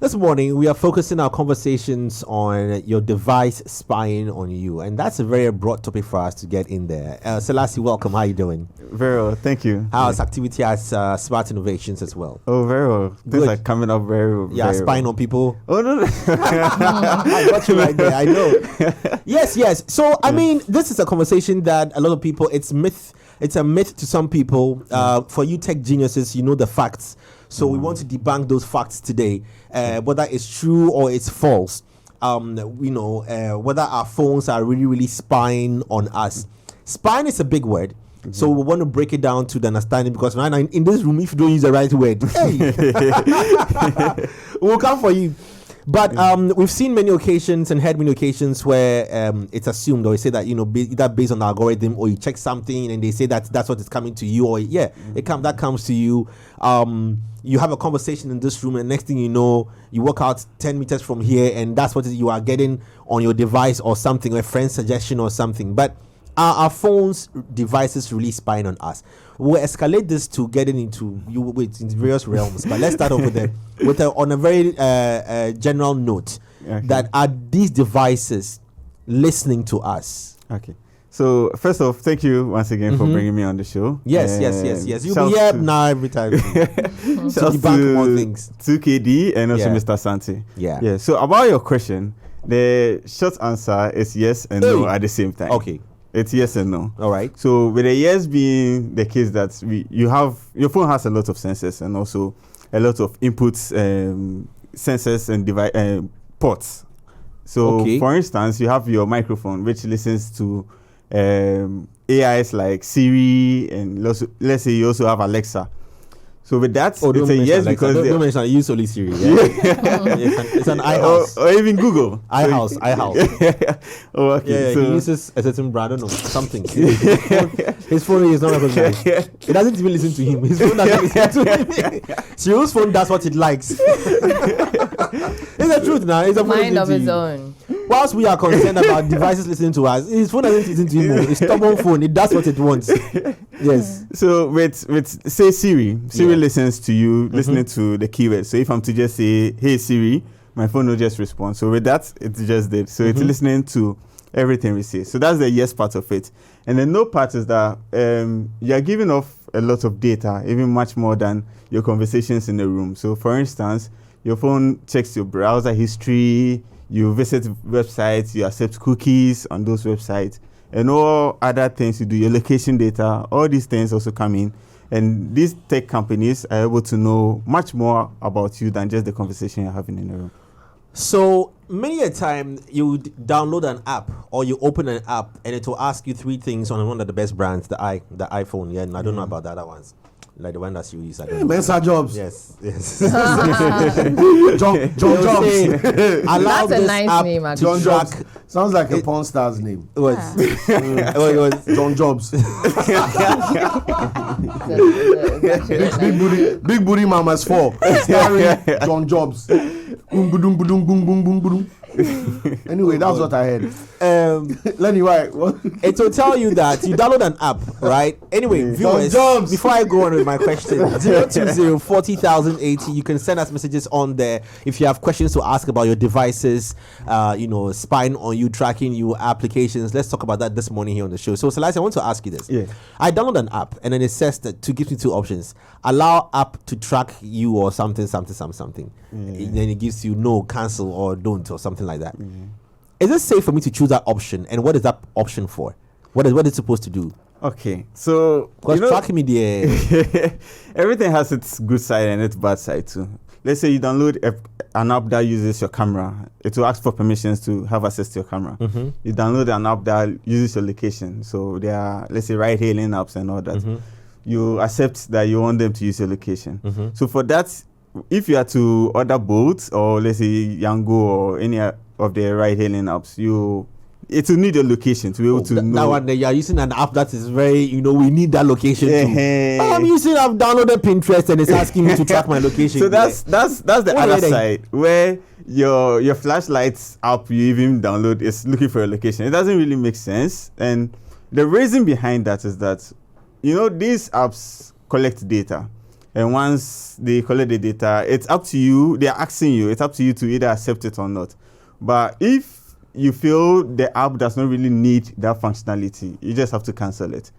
This morning, we are focusing our conversations on your device spying on you. And that's a very broad topic for us to get in there. Selassie, welcome. How are you doing? Very well, thank you. How's activity as smart innovations as well? Oh, very well. Things are coming up very Yeah, spying on people. Oh, no. I got you right there. I know. Yes. So, I mean, this is a conversation that a lot of people, it's a myth to some people. For you tech geniuses, you know the facts. So we want to debunk those facts today, whether it's true or it's false. Whether our phones are really, really spying on us. Spying is a big word. So we want to break it down to the understanding, because right now in this room, if you don't use the right word, hey, we'll come for you. But we've seen many occasions and heard many occasions where it's assumed, or you say that, either based on the algorithm, or you check something and they say that that's what is coming to you, or that comes to you. You have a conversation in this room, and next thing you know, you walk out 10 meters from here, and that's what you are getting on your device or something, or a friend's suggestion or something. But our phones, devices really spying on us? We'll escalate this to getting into various realms. But let's start off on a very general note. Okay. That are these devices listening to us? Okay. So first off, thank you once again for bringing me on the show. Yes. You'll be here now every time. So debunk more things. 2KD and also Mr. Santi. Yeah. So about your question, the short answer is yes and no at the same time. Okay. It's yes and no. All right. So with the yes being the case that your phone has a lot of sensors and also a lot of inputs, sensors and ports. So for instance, you have your microphone, which listens to AIs like Siri, and let's say you also have Alexa. So with that, it's a yes, Alexa. Because don't mention I use only Siri. Yeah? it's an iHouse. Or even Google. iHouse. Oh, okay. Yeah, he uses a certain brand, I don't know, something. His phone is not recognized. It doesn't even listen to him. His phone doesn't listen to him. Siri's phone does what it likes. It's the truth now. It's a mind of his own. Whilst we are concerned about devices listening to us, his phone doesn't listen to him. It's stubborn phone. It does what it wants. Yes. So with say Siri listens to you, listening to the keyword. So if I'm to just say, "Hey Siri," my phone will just respond. So with that, it just did. So it's listening to everything we say. So that's the yes part of it. And the no part is that you're giving off a lot of data, even much more than your conversations in the room. So for instance, your phone checks your browser history, you visit websites, you accept cookies on those websites, and all other things you do, your location data, all these things also come in. And these tech companies are able to know much more about you than just the conversation you're having in the room. So many a time you download an app or you open an app and it will ask you three things on one of the best brands, the iPhone. Yeah, and I don't know about the other ones. Like the one that you use. Mensa Jobs. Yes. John Jobs. That's a nice name, actually. John Jobs. Sounds like a porn star's name. It was John Jobs. Big booty mamas 4. Starring John Jobs. Anyway, that's what I heard. Anyway, it will tell you that you download an app, right? Anyway, viewers, before I go on with my question, 020-40,080, you can send us messages on there if you have questions to ask about your devices, spying on you, tracking you, applications. Let's talk about that this morning here on the show. So, Celeste, I want to ask you this. Yeah. I download an app, and then it says that gives me two options: allow app to track you, or something. Then it gives you no, cancel, or don't, or something like that. Is it safe for me to choose that option? And what is that option for? What is it supposed to do? Okay, so because tracking me there, everything has its good side and its bad side too. Let's say you download an app that uses your camera. It will ask for permissions to have access to your camera. You download an app that uses your location. So there are, let's say, ride-hailing apps and all that. You accept that you want them to use your location. So for that, if you are to order Bolt or let's say Yango or any of the ride-hailing apps, it will need your location to be able to know. That one, you are using an app that is very, we need that location too. I've downloaded Pinterest and it's asking me to track my location. So that's the other side where your flashlights app you even download is looking for a location. It doesn't really make sense. And the reason behind that is that, these apps collect data. And once they collect the data, it's up to you. They're asking you. It's up to you to either accept it or not. But if you feel the app does not really need that functionality, you just have to cancel it.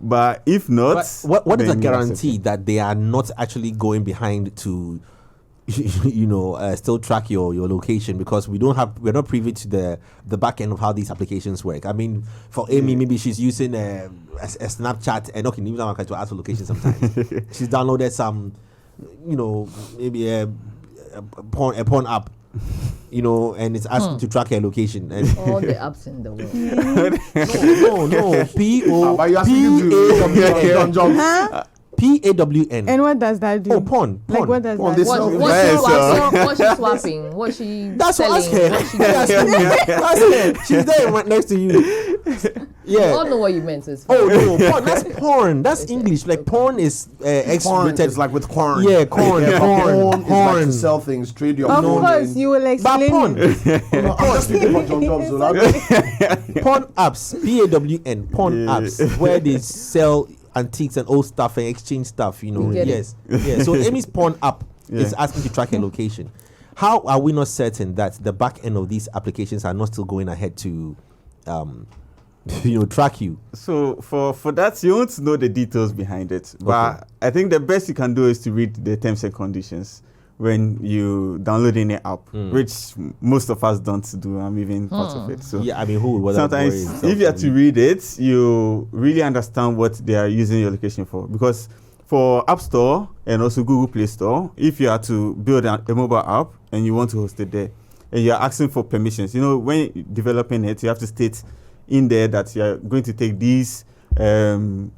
But if not, what is a guarantee that they are not actually going behind to, still track your location? Because we're not privy to the back end of how these applications work. I mean, for Amy, maybe she's using a Snapchat and okay, even to ask for location sometimes. She's downloaded some, maybe a porn app. And it's asking to track her location. And all the apps in the world. no. PAWN. And what does that do? Oh, porn. Like what does that do? What's she swapping? What's she That's selling? That's her. She's there right next to you. Yeah. We all know what you meant. So no, porn. That's porn. That's English. Like porn is Corn is like with corn. Yeah, corn. Corn is like to sell things, trade your Of own course, name. you will explain. Porn. I'm just speaking for John Jobs. Porn apps. PAWN. Porn apps where they sell antiques and old stuff and exchange stuff. Yes. So Amy's porn app is asking to track her location. How are we not certain that the back end of these applications are not still going ahead to track you? So for that, you want to know the details behind it. But I think the best you can do is to read the terms and conditions when you download any app, which most of us don't do. I'm even part of it. So yeah, I mean, who would sometimes if you have to read it, you really understand what they are using your location for. Because for App Store and also Google Play Store, if you are to build a mobile app and you want to host it there, and you're asking for permissions, when you're developing it, you have to state in there that you're going to take these data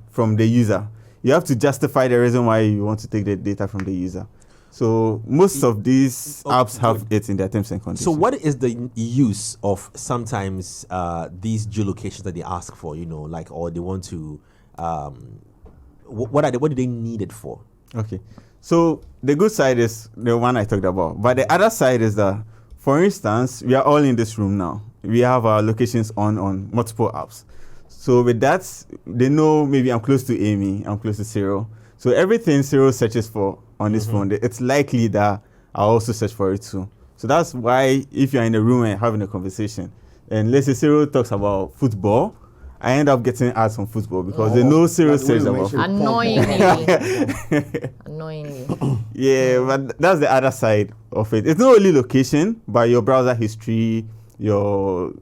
from the user. You have to justify the reason why you want to take the data from the user. So most of these apps have it in their terms and conditions. So what is the use of sometimes these geolocations that they ask for, or they want to, what do they need it for? Okay. So the good side is the one I talked about. But the other side is that, for instance, we are all in this room now. We have our locations on multiple apps. So with that, they know maybe I'm close to Amy, I'm close to Cyril. So everything Cyril searches for on this phone, it's likely that I'll also search for it too. So that's why if you're in a room and having a conversation, and let's say Cyril talks about football, I end up getting ads on football because they know Cyril searches about football. Annoyingly. Yeah, but that's the other side of it. It's not only location, but your browser history, your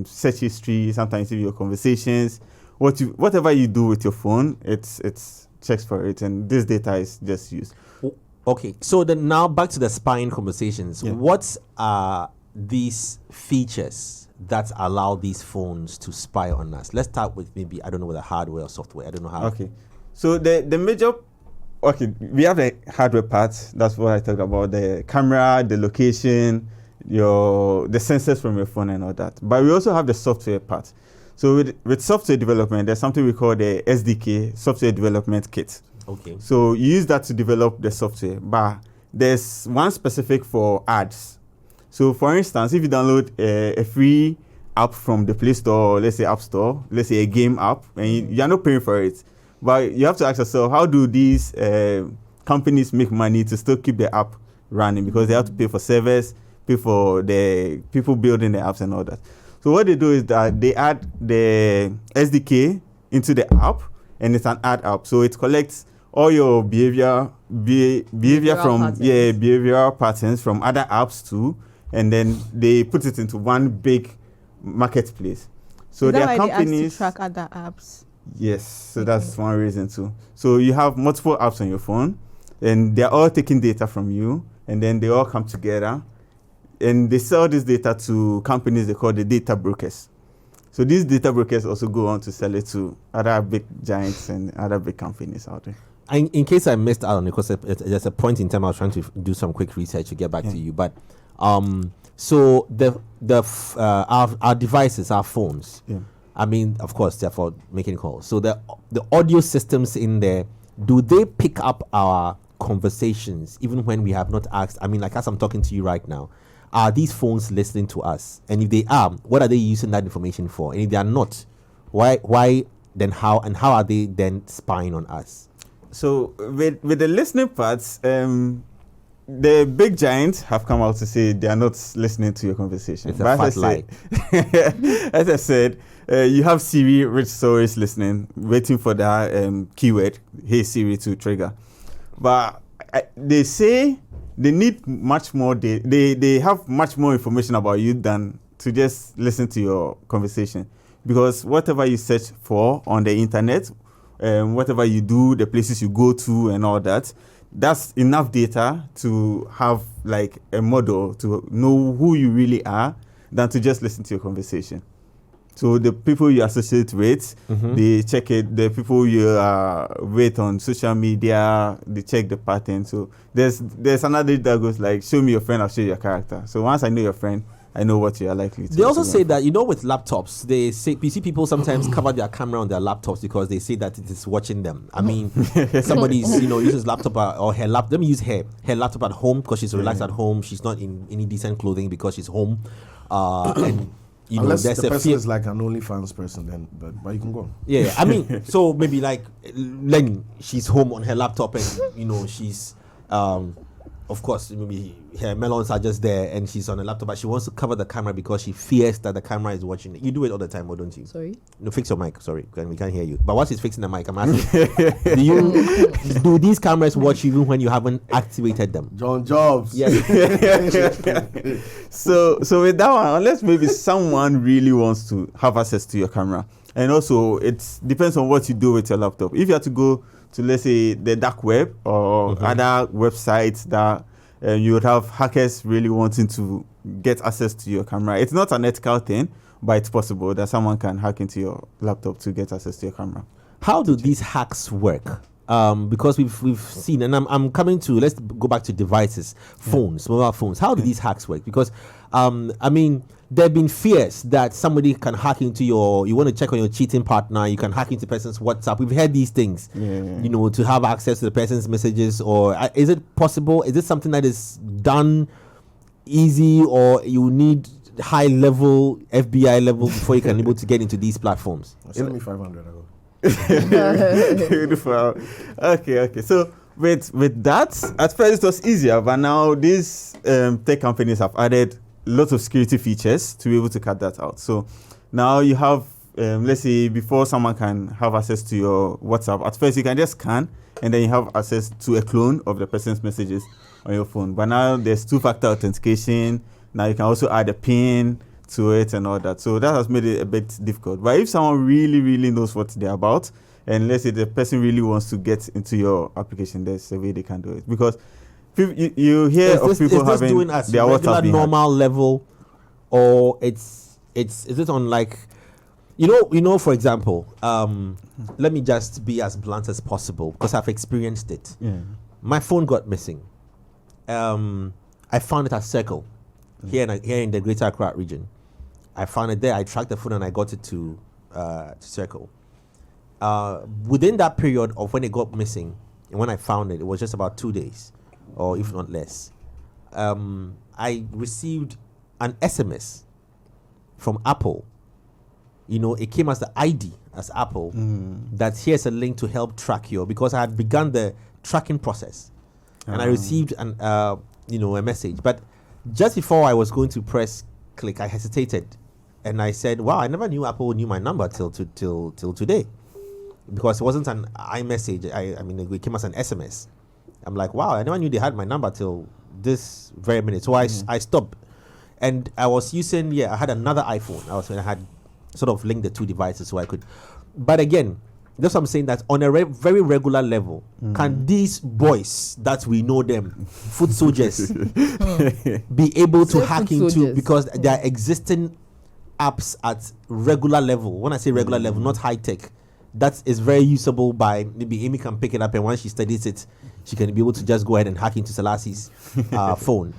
search history, sometimes even your conversations, whatever you do with your phone, it's checks for it, and this data is just used. Okay, so then now back to the spying conversations. Yeah. What are these features that allow these phones to spy on us? Let's start with maybe, I don't know, whether hardware or software. I don't know how. Okay, so the major, we have the hardware part. That's what I talked about, the camera, the location, the sensors from your phone and all that. But we also have the software part. So with software development, there's something we call the SDK, Software Development Kit. Okay. So you use that to develop the software, but there's one specific for ads. So for instance, if you download a free app from the Play Store, or let's say App Store, let's say a game app, and you're not paying for it, but you have to ask yourself, how do these companies make money to still keep the app running? Because they have to pay for servers, pay for the people building the apps and all that. So what they do is that they add the SDK into the app, and it's an ad app. So it collects all your behavioral patterns from other apps too, and then they put it into one big marketplace. So there are companies they ask to track other apps. Yes, so that's one reason too. So you have multiple apps on your phone, and they're all taking data from you, and then they all come together. And they sell this data to companies they call the data brokers. So these data brokers also go on to sell it to other big giants and other big companies out there. In case I missed out on it, because there's a point in time I was trying to do some quick research to get back to you. But so our devices, our phones. Yeah. I mean, of course, they're for making calls. So the audio systems in there, do they pick up our conversations even when we have not asked? I mean, like as I'm talking to you right now. Are these phones listening to us? And if they are, what are they using that information for? And if they are not, why then how are they then spying on us? So with the listening parts, the big giants have come out to say they are not listening to your conversation. It's a fat lie. As I said, you have Siri, which is always listening, waiting for that keyword, "Hey Siri," to trigger. But they say they need much more. They have much more information about you than to just listen to your conversation, because whatever you search for on the internet, whatever you do, the places you go to, and all that. That's enough data to have like a model to know who you really are than to just listen to your conversation. So the people you associate with, they check it. The people you are with on social media, they check the pattern. So there's another that goes like, show me your friend, I'll show you your character. So once I know your friend, I know what you are likely to. They also say that, with laptops, they say, you see people sometimes cover their camera on their laptops because they say that it is watching them. I mean, somebody's, uses laptop or her laptop. Let me use her laptop at home because she's relaxed at home. She's not in any decent clothing because she's home. And, unless there's the a person fear. is like an OnlyFans person, then but you can go. Yeah, I mean, so maybe like Lenny, she's home on her laptop and, she's, of course, maybe her melons are just there and she's on a laptop, but she wants to cover the camera because she fears that the camera is watching it. You do it all the time, or don't you? Sorry? No, fix your mic. Sorry, we can't hear you. But while she's fixing the mic, I'm asking, do these cameras watch you even when you haven't activated them? John Jobs. Yeah. So with that one, unless maybe someone really wants to have access to your camera, and also it depends on what you do with your laptop. If you have to go to, let's say, the dark web or other websites that you would have hackers really wanting to get access to your camera. It's not an ethical thing, but it's possible that someone can hack into your laptop to get access to your camera. How do these hacks work? Because we've seen, and I'm coming to, let's go back to devices, phones, mobile phones. How do these hacks work? Because, I mean, there have been fears that somebody can hack into you want to check on your cheating partner, you can hack into the person's WhatsApp. We've heard these things, to have access to the person's messages. Or is it possible? Is it something that is done easy, or you need high level, FBI level before you can be able to get into these platforms? Send me 500. I go. Beautiful. Okay. So with that, at first it was easier, but now these tech companies have added lots of security features to be able to cut that out. So now you have, let's say, before someone can have access to your WhatsApp, at first you can just scan, and then you have access to a clone of the person's messages on your phone. But now there's two-factor authentication. Now you can also add a PIN to it and all that. So that has made it a bit difficult. But if someone really, really knows what they're about, and let's say the person really wants to get into your application, there's a way they can do it. Because you hear of people having doing at their regular WhatsApp being normal level, or is it on like, for example, let me just be as blunt as possible because I've experienced it. Yeah. My phone got missing. I found it at Circle here in the Greater Accra region. I found it there. I tracked the phone and I got it to Circle. Within that period of when it got missing and when I found it, it was just about 2 days, or if not less. I received an SMS from Apple. It came as the ID as Apple that here's a link to help track because I had begun the tracking process, and I received a message. But just before I was going to press click, I hesitated, and I said, "Wow, I never knew Apple knew my number till today." Because it wasn't an iMessage. I mean, it came as an SMS. I'm like, wow, I never knew they had my number till this very minute. So I stopped. And I was using, I had another iPhone. I had sort of linked the two devices so I could. But again, that's what I'm saying, that on a very regular level, can these boys that we know them, foot soldiers, be able to hack into, because there are existing apps at regular level. When I say regular level, not high tech. That is very usable by maybe Amy can pick it up, and once she studies it, she can be able to just go ahead and hack into Selassie's phone.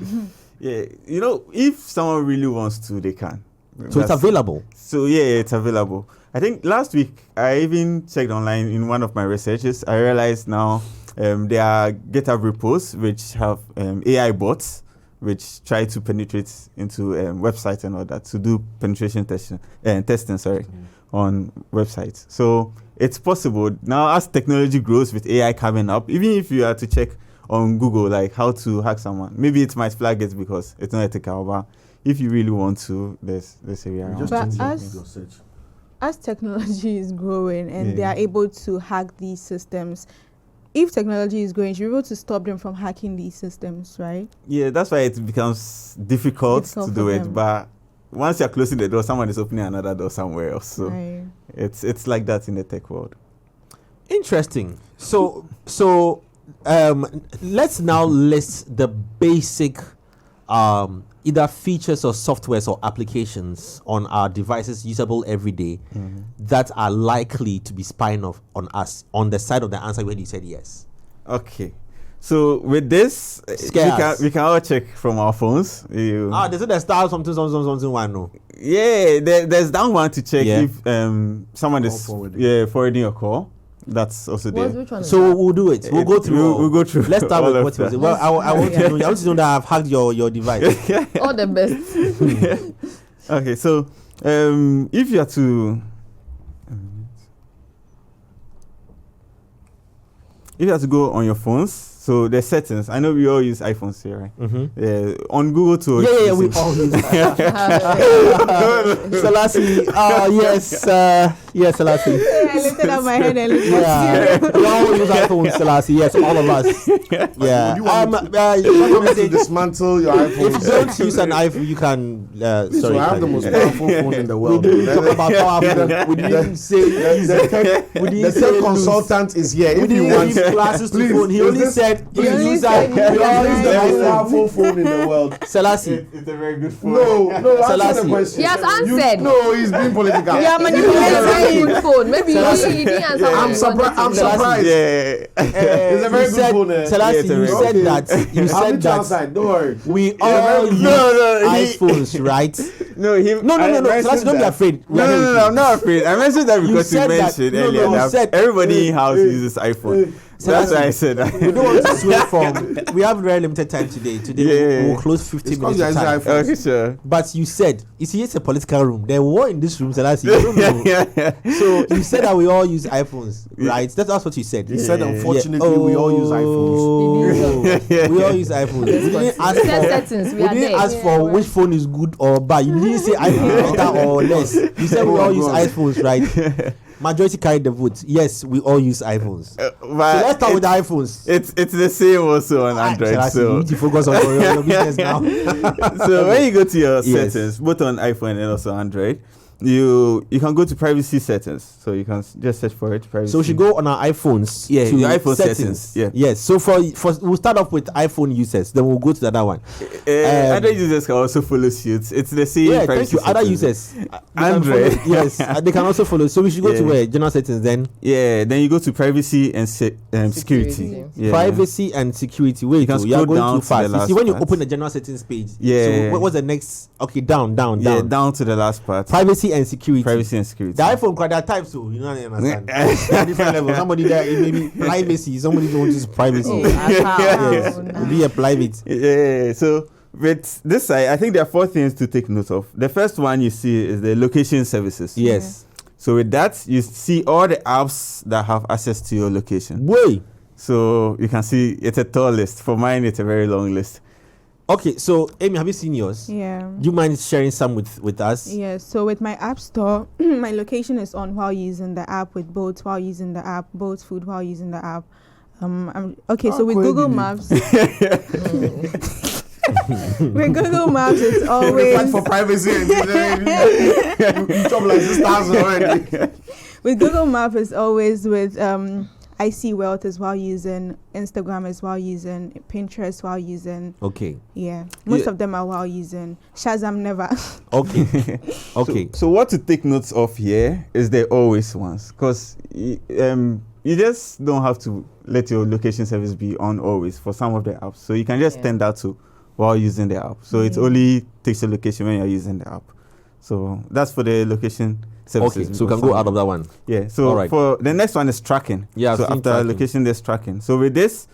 Yeah, if someone really wants to, they can. So it's available. So it's available. I think last week I even checked online in one of my researches. I realized now there are GitHub repos which have AI bots which try to penetrate into websites and all that to do penetration testing, on websites. So it's possible now as technology grows with AI coming up. Even if you are to check on Google like how to hack someone, maybe it might flag it because it's not ethical. But if you really want to, there's a way around. But as technology is growing and they are able to hack these systems, if technology is growing, you're able to stop them from hacking these systems, right? Yeah, that's why it becomes difficult to do it. But once you're closing the door, someone is opening another door somewhere else. So it's like that in the tech world. Interesting. So let's now list the basic either features or softwares or applications on our devices usable every day that are likely to be spying on us on the side of the answer when you said yes. Okay. So with this, we can all check from our phones. There's a star something one. No. Yeah, there's that one to check if someone is forwarding your call. That's also there. So we'll do it. We'll go through. We'll go through. Let's start with what was it. Well, I want to know. I want to know that I've hacked your device. All the best. Okay, so if you are to go on your phones, so the settings. I know we all use iPhones here, right? On Google too. Yeah, we all use. Selassie. Yes, Selassie. I lifted up my head and looked at we all use iPhones, Selassie. Yes, all of us. Yeah. You want to dismantle your iPhone? If you don't use an iPhone, you can. Sorry, I have the most powerful phone in the world. We didn't talk about powerful. We didn't say the tech consultant is here. We didn't give classes to phone. He only said we all use the most powerful phone in the world. Selassie. It's a very good phone. No, answer the question. He has answered. No, he's being political. Yeah, manipulating his phone. Maybe he didn't answer. I'm surprised. Yeah. It's a very good phone. Selassie, you said that. You said that. Don't worry. We all use iPhones, right? No. Selassie, don't be afraid. No, I'm not afraid. I mentioned that because you mentioned earlier that everybody in house uses iPhone. So that's why I said that. We don't want to swing from. We have very limited time today. Today we'll close 15 minutes of time. Okay, sure. But you said, it's a political room. There were in this room, Selassie. So you said that we all use iPhones, right? That's what you said. You said, unfortunately, we all use iPhones. We all use iPhones. We didn't ask for which phone is good or bad. You didn't say iPhone better or less. You said we all use iPhones, right? Majority carried the vote. Yes, we all use iPhones. So let's start with the iPhones. It's the same also on Android. So you need to focus on your business now. So when you go to your settings, both on iPhone and also Android, you can go to privacy settings. So you can just search for it. Privacy. So we should go on our iPhones. Yeah, your iPhone settings. Yeah. Yes. So for we'll start off with iPhone users. Then we'll go to the other one. Other users can also follow suit. It's the same. Yeah, thank you. Other users. Android. Yes, they can also follow. So we should go to where general settings then. Yeah. Then you go to privacy and security. Yeah. Privacy and security. Wait, you are going too fast. You see, when you open the general settings page. Yeah. So what's the next? Okay, down. Yeah, down to the last part. Privacy and security. The iPhone quite that type, so you know what I understand. Different level. Somebody there, it may be privacy. Somebody don't use privacy. It'll be a private. Yeah. So with this side, I think there are 4 things to take note of. The first one you see is the location services. Yes. So with that, you see all the apps that have access to your location. Boy. So you can see it's a tall list. For mine, it's a very long list. Okay, so Amy, have you seen yours? Yeah. Do you mind sharing some with us? Yes. So with my app store, my location is on while using the app, with boats while using the app, boats food while using the app. So with Google Maps. With Google Maps, it's always fight for privacy. You talk like this already. With Google Maps, it's always with I see wealth as well using Instagram as well using Pinterest while using. Okay. Yeah. Most of them are while using Shazam never. Okay. So what to take notes of here is the always ones, because you just don't have to let your location service be on always for some of the apps. So you can just turn that to while using the app. So it only takes your location when you're using the app. So that's for the location services. Okay, so we can go out of that one. Yeah, so for the next one is tracking. Yeah, so after tracking. location, there's tracking. So with this,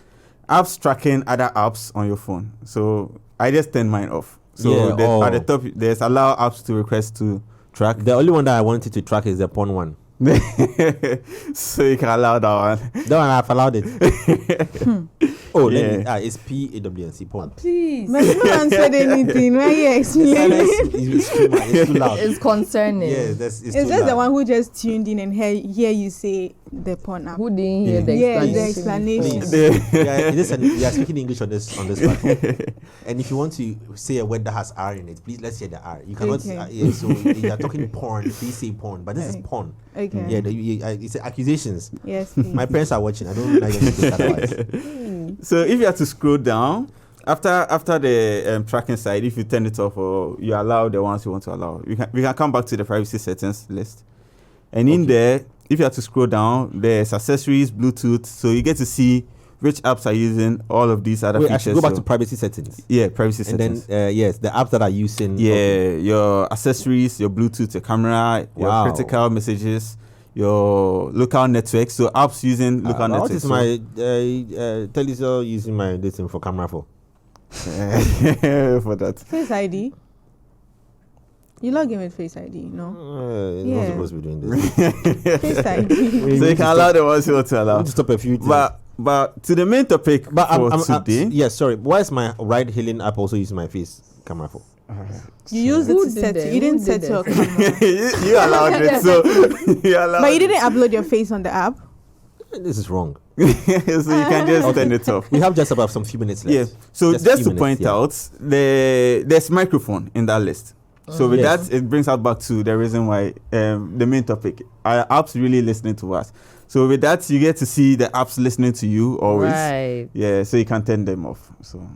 apps tracking other apps on your phone. So I just turn mine off. So at the top, there's allow apps to request to track. The only one that I wanted to track is the porn one. So you can allow that one. That one I've allowed it. It's PAWNC porn. Please. But you haven't said anything. Why you explain? It's too loud. It's concerning. Yeah, It's just the one who just tuned in and hear you say the porn app. Who didn't hear the explanation? We are speaking English on this platform. And if you want to say a word that has R in it, please let's hear the R. You cannot. Okay. So you are talking porn. Please say porn, but this is porn. Okay. Yeah, it's accusations. Yes. Please. My parents are watching. I don't like them to take advice. So if you have to scroll down after the tracking side, if you turn it off or you allow the ones you want to allow, we can come back to the privacy settings list. And in there, if you have to scroll down, there's accessories, Bluetooth, so you get to see which apps are using all of these other features. I should go back to privacy settings. Yeah, privacy settings. settings. And then, the apps that are using. Yeah, your accessories, your Bluetooth, your camera, your critical messages, your local networks. So apps using local networks. What is my Telecel using my thing for camera for? For that. Face ID. You log in with Face ID, no? Not supposed to be doing this. Face ID. So you can allow the ones you want to allow. To stop a few things. But to the main topic today. Sorry. Why is my ride-hailing app also using my face camera for? You used it to set it. You didn't set your camera. You allowed it, so you allowed. But you didn't upload your face on the app. This is wrong. So you can just turn it off. We have just about some few minutes left. Yeah. So just to point out, there's microphone in that list. So with that, it brings us back to the reason why the main topic. Are apps really listening to us? So with that, you get to see the apps listening to you always. Right. Yeah. So you can turn them off. So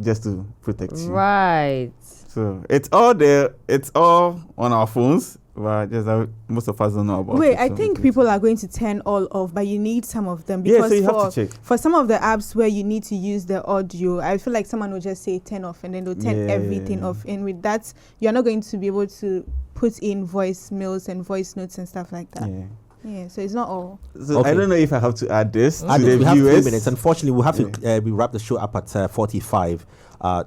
just to protect you. Right. So it's all there. It's all on our phones. But just most of us don't know about it. Wait, I think people are going to turn all off, but you need some of them because so you have to check. For some of the apps where you need to use the audio, I feel like someone will just say turn off and then they'll turn everything off. And with that, you're not going to be able to put in voicemails and voice notes and stuff like that. Yeah, so it's not all. So I don't know if I have to add this to the we have 3 viewers. minutes. Unfortunately, we'll have to we wrap the show up at 45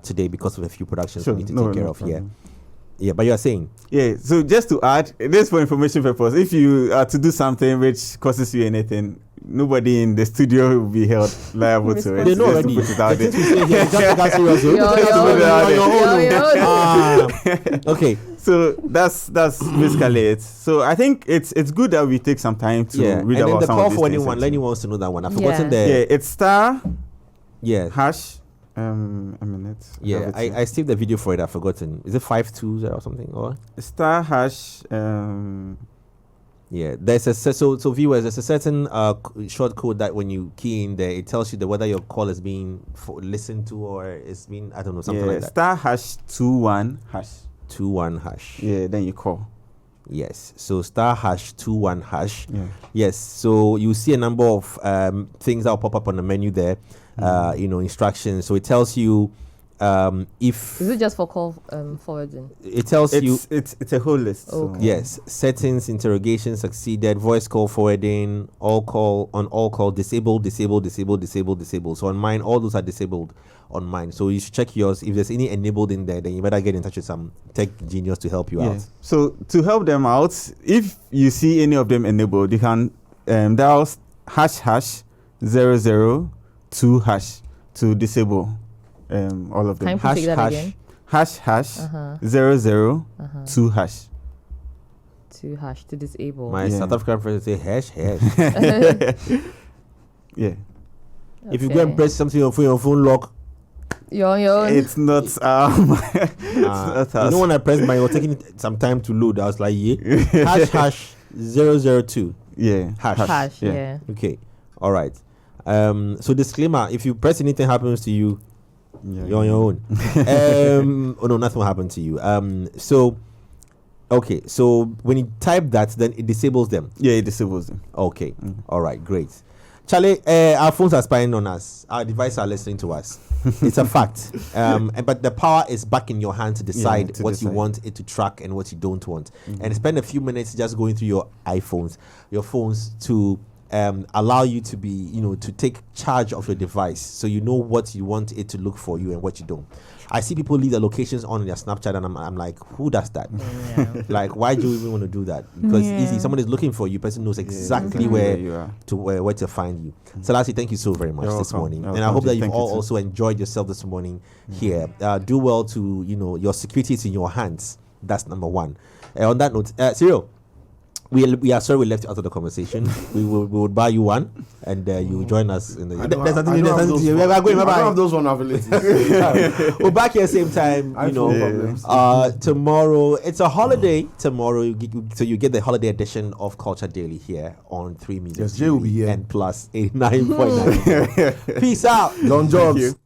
today because of a few productions we need to take care of here. Yeah, but you are saying? Yeah, so just to add, this for information purpose. If you are to do something which causes you anything, nobody in the studio will be held liable to it. They know Just already. to put it out there. Okay. So that's basically it. So I think it's good that we take some time to read and about then the some call of these for things. anyone. Lenny wants to know that one. I've forgotten the. Yeah, it's star. Yeah. Hash. A minute. Yeah, I saved the video for it. I've forgotten. Is it 520 or something? Or star hash. Yeah, there's a so viewers. There's a certain short code that when you key in there, it tells you whether your call is being listened to or is being something like that. Star hash 21 hash. 21 hash. Yeah, then you call. Yes. So star hash 21 hash. Yeah. Yes. So you see a number of things that will pop up on the menu there. Instructions. So it tells you if is it just for call forwarding? It tells you it's a whole list. Okay. So. Yes, settings, interrogation, succeeded, voice call forwarding, all call, disabled. So on mine, all those are disabled on mine. So you should check yours. If there's any enabled in there, then you better get in touch with some tech genius to help you out. So to help them out, if you see any of them enabled, you can dial #002# to disable all of them. Can you take that again? #002#. 2# to disable. My South African friends say hash. Yeah. If you go and press something on your phone lock, you're on your own. It's not it's not us. You know when I pressed mine, it was taking some time to load. I was like, #002. Yeah. Hash. Yeah. Okay. All right. So disclaimer: if you press anything happens to you, you're on your own. Oh no, nothing will happen to you. So when you type that, then it disables them. Yeah, it disables them. Okay. All right. Great. Charlie, our phones are spying on us. Our devices are listening to us. It's a fact. But the power is back in your hand to decide what you want it to track and what you don't want. And spend a few minutes just going through your iPhones, your phones to allow you to be, to take charge of your device, so you know what you want it to look for you and what you don't. I see people leave their locations on their Snapchat, and I'm like, who does that? Yeah. Like, why do you even want to do that? Because Yeah. easy, someone is looking for you, person knows exactly where to find you. So lastly, thank you so very much You're this welcome. morning, You're and I hope welcome. that you've Thank you all too. also enjoyed yourself this morning here. Do well to, your security is in your hands. That's number one. On that note, Cyril, we are sorry we left you out of the conversation. we will buy you one, and you will join us in the. I don't have those vulnerabilities. We're back here same time. Problems. Tomorrow it's a holiday. Tomorrow, you get the holiday edition of Culture Daily here on 3 Music. Yes, Jay will be here. And plus 89.9. Peace out. Long jobs.